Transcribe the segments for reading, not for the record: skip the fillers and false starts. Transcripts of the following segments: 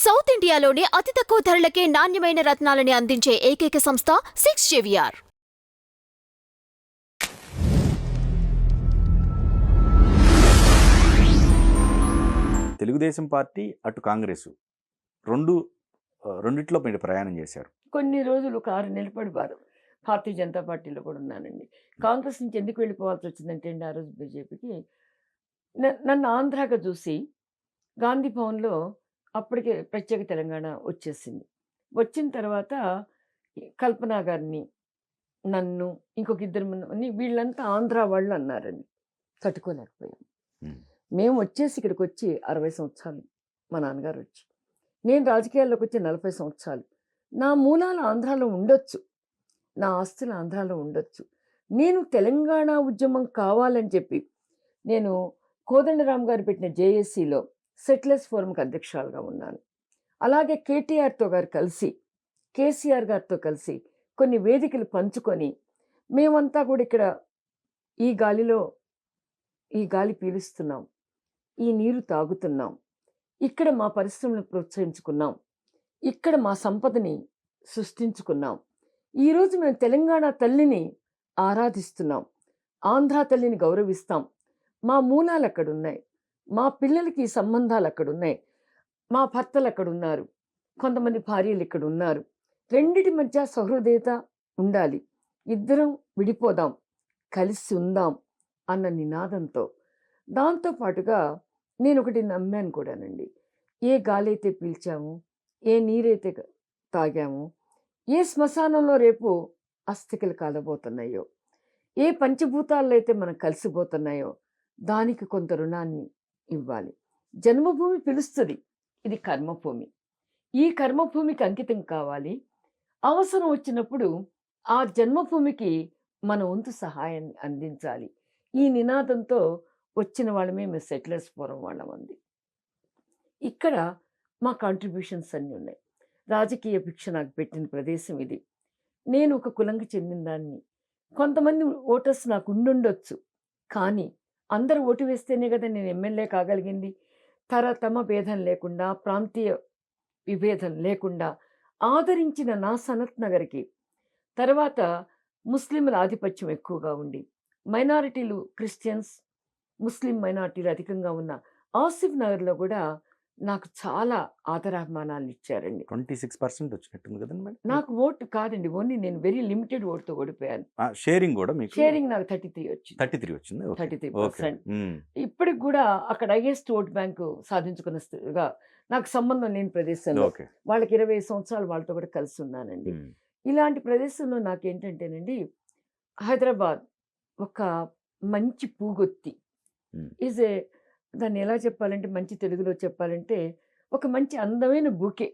South ఇండియాలోనే అతి తక్కువ ధరలకే నాణ్యమైన రత్నాలని అందించే ఏకైక సంస్థ 6 JVR. తెలుగుదేశం పార్టీ అటు కాంగ్రెస్ రెండిట్లో మీరు ప్రయాణం చేశారు. కొన్ని రోజులు కారు నిలబడివారు. భారతీయ జనతా పార్టీలో కూడా ఉన్నానండి. కాంగ్రెస్ నుంచి ఎందుకు వెళ్ళిపోవాల్సి వచ్చిందంటే అండి, ఆ రోజు బీజేపీకి నన్ను ఆంధ్రాగా చూసి గాంధీ భవన్లో అప్పటికే ప్రత్యేక తెలంగాణ వచ్చేసింది. వచ్చిన తర్వాత కల్పన గారిని, నన్ను, ఇంకొక ఇద్దరు వీళ్ళంతా ఆంధ్ర వాళ్ళు అన్నారండి. తట్టుకోలేకపోయాం. మేము వచ్చేసి ఇక్కడికి వచ్చి 60 సంవత్సరాలు, మా నాన్నగారు వచ్చి, నేను రాజకీయాల్లోకి వచ్చి 40 సంవత్సరాలు. నా మూలాలు ఆంధ్రాలో ఉండొచ్చు, నా ఆస్తులు ఆంధ్రాలో ఉండొచ్చు. నేను తెలంగాణ ఉద్యమం కావాలని చెప్పి నేను కోదండరామ్ గారు పెట్టిన జేఏసీలో సెటిలర్స్ ఫోరంకి అధ్యక్షురాలుగా ఉన్నాను. అలాగే కేటీఆర్తో గారు కలిసి, కేసీఆర్ గారితో కలిసి కొన్ని వేదికలు పంచుకొని మేమంతా కూడా ఇక్కడ ఈ గాలి పీలుస్తున్నాం, ఈ నీరు తాగుతున్నాం, ఇక్కడ మా పరిశ్రమను ప్రోత్సహించుకున్నాం, ఇక్కడ మా సంపదని సృష్టించుకున్నాం. ఈరోజు మేము తెలంగాణ తల్లిని ఆరాధిస్తున్నాం, ఆంధ్ర తల్లిని గౌరవిస్తాం. మా మూలాలు అక్కడున్నాయి, మా పిల్లలకి సంబంధాలు అక్కడున్నాయి, మా భర్తలు అక్కడున్నారు, కొంతమంది భార్యలు ఇక్కడ ఉన్నారు. రెండిటి మధ్య సహృదయత ఉండాలి, ఇద్దరం విడిపోదాం, కలిసి ఉందాం అన్న నినాదంతో, దాంతోపాటుగా నేను ఒకటి నమ్మాను కూడానండి. ఏ గాలైతే పీల్చాము, ఏ నీరైతే తాగాము, ఏ శ్మశానంలో రేపు అస్థికలు కాలబోతున్నాయో, ఏ పంచభూతాల్లో అయితే మనం కలిసిపోతున్నాయో దానికి కొంత రుణాన్ని ఇవ్వాలి. జన్మభూమి పిలుస్తుంది, ఇది కర్మభూమి. ఈ కర్మభూమికి అంకితం కావాలి. అవసరం వచ్చినప్పుడు ఆ జన్మభూమికి మన వంతు సహాయాన్ని అందించాలి. ఈ నినాదంతో వచ్చిన వాళ్ళమే మేము సెటిలర్స్ ఫోరం వాళ్ళం అంది. ఇక్కడ మా కాంట్రిబ్యూషన్స్ అన్నీ ఉన్నాయి. రాజకీయ భిక్ష నాకు పెట్టిన ప్రదేశం ఇది. నేను ఒక కులంకి చెందిన దాన్ని. కొంతమంది ఓటర్స్ నాకు ఉండుండొచ్చు, కానీ అందరూ ఓటు వేస్తేనే కదా నేను ఎమ్మెల్యే కాగలిగింది. తమ భేదం లేకుండా, ప్రాంతీయ విభేదం లేకుండా ఆదరించిన నా సనత్ నగర్కి, తర్వాత ముస్లింల ఆధిపత్యం ఎక్కువగా ఉండి, మైనారిటీలు క్రిస్టియన్స్, ముస్లిం మైనారిటీలు అధికంగా ఉన్న ఆసిఫ్ నగర్లో కూడా నాకు చాలా ఆదరాభిమానాలు ఇచ్చారండి. 26% వచ్చినట్టుంది కదండి మేడం. నాకు ఓటు కాదండి, ఓన్లీ నేను వెరీ లిమిటెడ్ ఓటుతో ఓడిపోయాను. షేరింగ్ కూడా మీకు? షేరింగ్ నాకు 33 వచ్చింది. 33 వచ్చింది. 33%. ఇప్పటికి కూడా అక్కడ హైయెస్ట్ ఓట్ బ్యాంకు సాధించుకున్నగా నాకు సంబంధం లేని ప్రదేశంలో వాళ్ళకి 20 సంవత్సరాలు వాళ్ళతో కూడా కలిసి ఉన్నానండి. ఇలాంటి ప్రదేశంలో నాకేంటంటేనండి, హైదరాబాద్ ఒక మంచి పూగొత్తి, ఈజ్ ఏ, దాన్ని ఎలా చెప్పాలంటే, మంచి తెలుగులో చెప్పాలంటే ఒక మంచి అందమైన బూకే.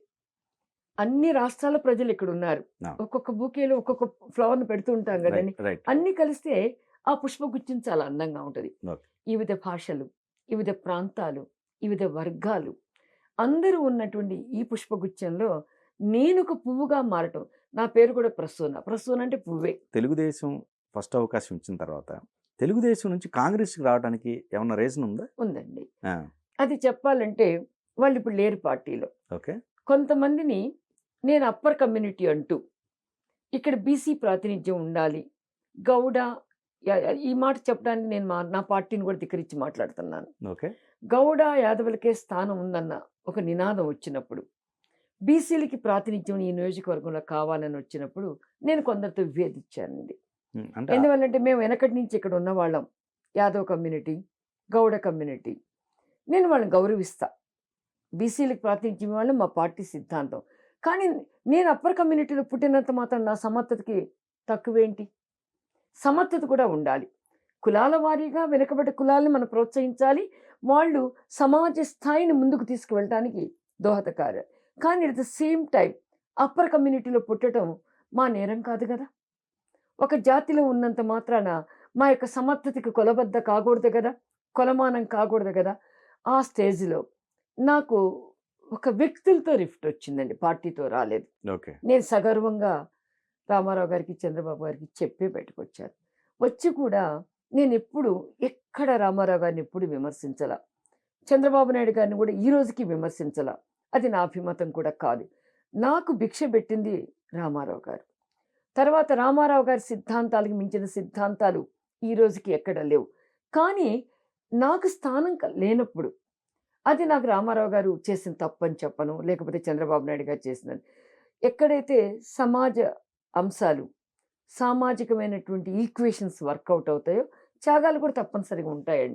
అన్ని రాష్ట్రాల ప్రజలు ఇక్కడ ఉన్నారు. ఒక్కొక్క బూకేలో ఒక్కొక్క ఫ్లవర్ను పెడుతూ ఉంటాం కదండి. అన్ని కలిస్తే ఆ పుష్పగుచ్చం చాలా అందంగా ఉంటుంది. వివిధ భాషలు, వివిధ ప్రాంతాలు, వివిధ వర్గాలు అందరూ ఉన్నటువంటి ఈ పుష్పగుచ్చంలో నేను ఒక పువ్వుగా మారటం. నా పేరు కూడా ప్రసూన. ప్రసూన అంటే పువ్వే. తెలుగుదేశం ఫస్ట్ అవకాశం ఇచ్చిన తర్వాత తెలుగుదేశం నుంచి కాంగ్రెస్కి రావడానికి ఏమన్నా రీజన్ ఉందా? ఉందండి. అది చెప్పాలంటే వాళ్ళు ఇప్పుడు లేరు పార్టీలో. కొంతమందిని నేను అప్పర్ కమ్యూనిటీ అంటూ, ఇక్కడ బీసీ ప్రాతినిధ్యం ఉండాలి, గౌడ, ఈ మాట చెప్పడానికి నేను నా పార్టీని కూడా ధిక్కరించి మాట్లాడుతున్నాను. గౌడ యాదవులకే స్థానం ఉందన్న ఒక నినాదం వచ్చినప్పుడు, బీసీలకి ప్రాతినిధ్యం ఈ నియోజకవర్గంలో కావాలని వచ్చినప్పుడు నేను కొందరితో విభేదించానండి. ఎందువల్లంటే మేము వెనకటి నుంచి ఇక్కడ ఉన్న వాళ్ళం, యాదవ్ కమ్యూనిటీ, గౌడ కమ్యూనిటీ, నేను వాళ్ళని గౌరవిస్తా. బీసీలకు ప్రాతినిధ్యం వాళ్ళం మా పార్టీ సిద్ధాంతం. కానీ నేను అప్పర్ కమ్యూనిటీలో పుట్టినంత మాత్రం నా సమర్థతకి తక్కువేంటి? సమర్థత కూడా ఉండాలి. కులాల వారీగా వెనుకబడ్డ కులాలను మనం ప్రోత్సహించాలి, వాళ్ళు సమాజ స్థాయిని ముందుకు తీసుకువెళ్ళడానికి దోహదకారు. కానీ at the same time upper కమ్యూనిటీలో పుట్టడం మా నేరం కాదు కదా. ఒక జాతిలో ఉన్నంత మాత్రాన మా యొక్క సమర్థతకి కొలబద్ద కాకూడదు కదా, కొలమానం కాకూడదు కదా. ఆ స్టేజ్లో నాకు ఒక వ్యక్తులతో రిఫ్ట్ వచ్చిందండి, పార్టీతో రాలేదు. నేను సగర్వంగా రామారావు గారికి, చంద్రబాబు గారికి చెప్పే బయటకు వచ్చాను. వచ్చి కూడా నేను ఎక్కడ రామారావు గారిని ఎప్పుడు విమర్శించాల, చంద్రబాబు నాయుడు గారిని కూడా ఈ రోజుకి విమర్శించాల. అది నా అభిమతం కూడా కాదు. నాకు భిక్ష పెట్టింది రామారావు గారు. తర్వాత రామారావు గారి సిద్ధాంతాలకు మించిన సిద్ధాంతాలు ఈ రోజుకి ఎక్కడ లేవు. కానీ నాకు స్థానం లేనప్పుడు అది నాకు రామారావు గారు చేసిన తప్పని చెప్పను, లేకపోతే చంద్రబాబు నాయుడు గారు చేసిందని. ఎక్కడైతే సమాజ అంశాలు, సామాజికమైనటువంటి ఈక్వేషన్స్ వర్కౌట్ అవుతాయో త్యాగాలు కూడా తప్పనిసరిగా ఉంటాయండి.